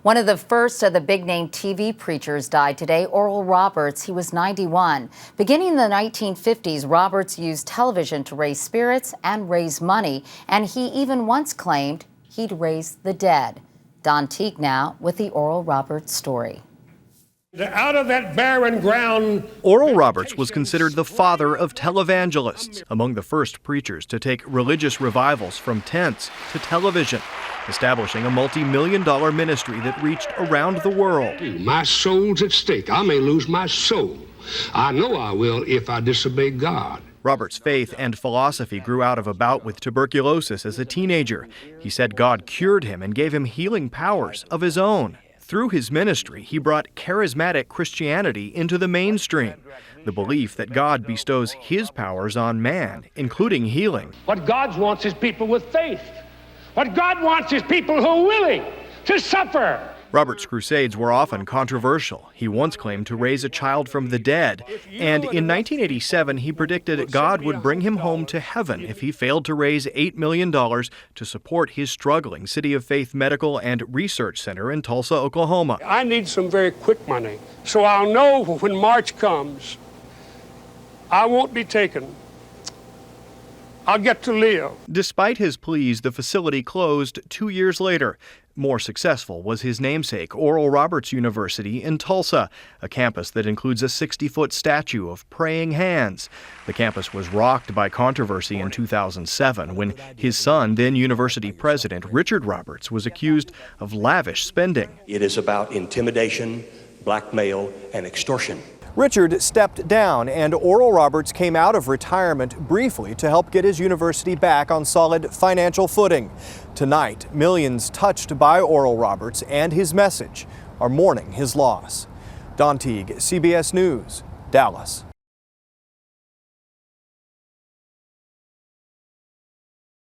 One of the first of the big-name TV preachers died today, Oral Roberts. He was 91. Beginning in the 1950s, Roberts used television to raise spirits and raise money, and he even once claimed he'd raise the dead. Teague now with the Oral Roberts story. Out of that barren ground. Oral Roberts was considered the father of televangelists, among the first preachers to take religious revivals from tents to television, establishing a multi-million-dollar ministry that reached around the world. My soul's at stake. I may lose my soul. I know I will if I disobey God. Roberts' faith and philosophy grew out of a bout with tuberculosis as a teenager. He said God cured him and gave him healing powers of his own. Through his ministry, he brought charismatic Christianity into the mainstream, the belief that God bestows his powers on man, including healing. What God wants is people with faith. What God wants is people who are willing to suffer. Roberts' crusades were often controversial. He once claimed to raise a child from the dead, and in 1987 he predicted God would bring him home to heaven if he failed to raise $8 million to support his struggling City of Faith Medical and Research Center in Tulsa, Oklahoma. I need some very quick money, so I'll know when March comes, I won't be taken. I'll get to live. Despite his pleas, the facility closed 2 years later. More successful was his namesake, Oral Roberts University in Tulsa, a campus that includes a 60-foot statue of praying hands. The campus was rocked by controversy in 2007 when his son, then university president Richard Roberts, was accused of lavish spending. It is about intimidation, blackmail, and extortion. Richard stepped down, and Oral Roberts came out of retirement briefly to help get his university back on solid financial footing. Tonight, millions touched by Oral Roberts and his message are mourning his loss. Teague, CBS News, Dallas.